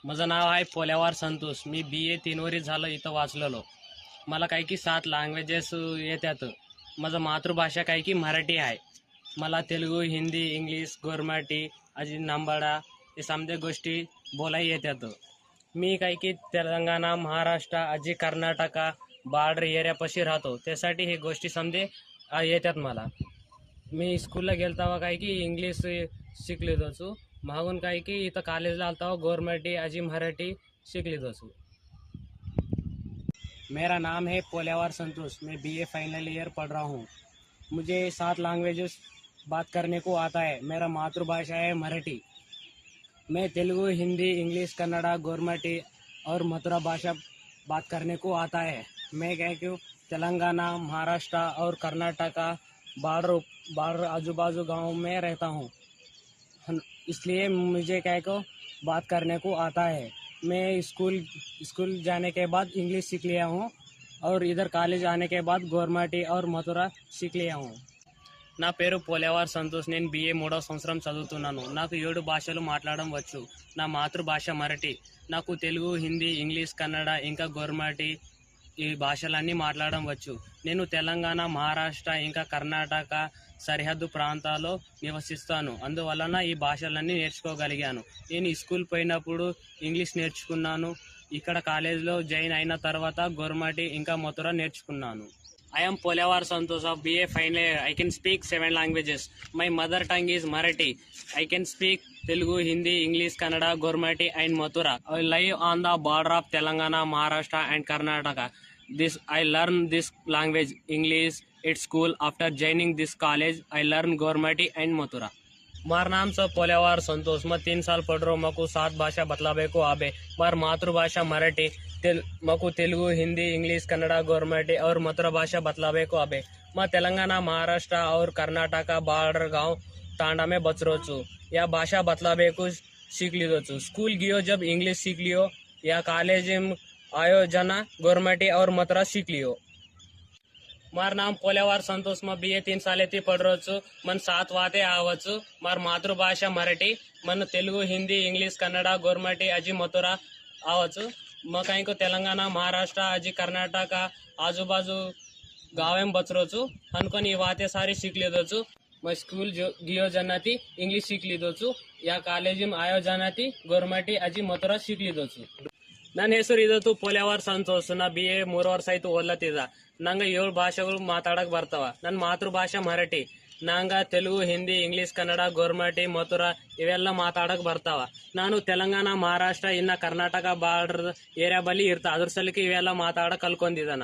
माझं नाव आहे पोल्यावार संतोष। मी BA 3 वर्ष झालं इथं वाचलेलो। मला काही की 7 लँग्वेजेस येतात। माझं मातृभाषा काही की मराठी आहे। मला तेलुगू, हिंदी, इंग्लिश, गोरमाटी, अजी नांबाडा हे समजे गोष्टी बोलाय येतात। मी काही की तेलंगणा, महाराष्ट्र, अजी कर्नाटका बॉर्डर एरियापाशी राहतो, त्यासाठी हे गोष्टी समजे येतात मला। मी स्कूलला गेलो तेव्हा काही की इंग्लिश शिकले होतो, मागून काही की इथं कॉलेजला आलो तेव्हा गोरमाटी अजी मराठी शिकले होतो। मेरा नाम है पोल्यावार संतोष। मैं BA फाइनल ईयर पढ़ रहा हूँ। मुझे 7 लैंग्वेजेस बात करने को आता है। मेरा मातृभाषा है मराठी। मैं तेलुगु, हिंदी, इंग्लिश, कन्नड़ा, गोरमाटी और मथुरा भाषा बात करने को आता है। मैं क्या क्यों तेलंगाना, महाराष्ट्र और कर्नाटका बॉर्डर आजू बाजू गाँव में रहता हूँ, इसलिए मुझे क्या को बात करने को आता है। मैं स्कूल जाने के बाद इंग्लिश सीख लिया हूँ और इधर कॉलेज आने के बाद गोरमाटी और मथुरा सीख लिया हूँ। నా పేరు పోలేవార్ సంతోష్। నేను BA 3వ సంవత్సరం చదువుతున్నాను। నాకు 7 భాషలు మాట్లాడడం వచ్చు। నా మాతృభాష మరాఠీ। నాకు తెలుగు, హిందీ, ఇంగ్లీష్, కన్నడ ఇంకా గోర్మాటి ఈ భాషలన్నీ మాట్లాడడం వచ్చు। నేను తెలంగాణ, మహారాష్ట్ర ఇంకా కర్ణాటక సరిహద్దు ప్రాంతాల్లో నివసిస్తాను, అందువలన ఈ భాషలన్నీ నేర్చుకోగలిగాను। నేను స్కూల్ పోయినప్పుడు ఇంగ్లీష్ నేర్చుకున్నాను, ఇక్కడ కాలేజీలో జాయిన్ అయిన తర్వాత గోర్మాటి ఇంకా మథురా నేర్చుకున్నాను। I am Polyawar Santosh of BA final year. I can speak 7 languages. My mother tongue is Marathi. I can speak Telugu, Hindi, English, Kannada, Gormati and Mathura. I live on the border of Telangana, Maharashtra and Karnataka. I learn this language English at school. After joining this college, I learn Gormati and Mathura. मार नाम से पोल्यावार संतोष। मैं 3 साल पढ़ रहा हूँ। मको 7 भाषा बतलावे को आबे। मार मातृभाषा मराठी। मको तेलुगु, हिंदी, इंग्लिश, कन्नड़ा, गोरमाटी और मथुरा भाषा बतलावे को आबे। मैं तेलंगाना, महाराष्ट्र और कर्नाटका बॉर्डर गाँव तांडा में बच रो छू। या भाषा बतलावे को सीख लीधो छू। स्कूल गियो जब इंग्लिश सीख लियो, या कॉलेज आयो जना गोरमाटी और मथुरा सीख लियो। मार नाम पोल्यावार संतोष। मैं BA 3 साल पढ़ रहा छू। मन 7 वाते आवचु। मार मातृभाषा मराठी। मन तेलुगु, हिंदी, इंग्लिश, कन्नड़ा, गोरमाटी अजी मथुरा आवचु। मैं कहीं को तेलंगाना, महाराष्ट्र अजी कर्नाटका आजू बाजू गाँव में बच रो छू। अनकोन ये वाते सारी सीख लीधो छू। मैं स्कूल गियो जनाती इंग्लिश सीख लीधो छू, या कॉलेज में आयो जनाती गोरमाटी अजी मथुरा सीख लीधो छू। ನನ್ನ ಹೆಸರು ಇದು ಪೋल्यावार ಸಂತೋಷ್। ನಾ BA 3 ವರ್ಷ ಆಯ್ತು ಓದ್ಲತ್ತಿದ್ದ। ನಂಗೆ 7 ಭಾಷೆಗಳು ಮಾತಾಡಕ್ ಬರ್ತಾವ। ನನ್ನ ಮಾತೃಭಾಷೆ ಮರಾಠಿ। ನಂಗೆ ತೆಲುಗು, ಹಿಂದಿ, ಇಂಗ್ಲಿಷ್, ಕನ್ನಡ, ಗೋರ್ಮಾಟಿ, ಮಥುರಾ ಇವೆಲ್ಲ ಮಾತಾಡಕ್ ಬರ್ತಾವ। ನಾನು ತೆಲಂಗಾಣ, ಮಹಾರಾಷ್ಟ್ರ ಇನ್ನ ಕರ್ನಾಟಕ ಬಾರ್ಡರ್ ಏರಿಯಾ ಬಳಿ ಇರ್ತಾ, ಅದ್ರ ಸಲಕ್ಕೆ ಇವೆಲ್ಲ ಮಾತಾಡಕ್ ಕಲ್ಕೊಂಡಿದ್ದಾನ।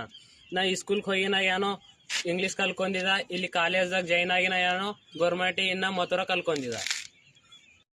ನಾ ಈ ಸ್ಕೂಲ್ಗೆ ಹೋಗಿನ ಏನೋ ಇಂಗ್ಲಿಷ್ ಕಲ್ಕೊಂಡಿದ್ದ, ಇಲ್ಲಿ ಕಾಲೇಜ್ದಾಗ ಜಾಯಿನ್ ಆಗಿನ ಏನೋ ಗೋರ್ಮಾಟಿ ಇನ್ನ ಮಥುರಾ ಕಲ್ಕೊಂಡಿದ್ದ।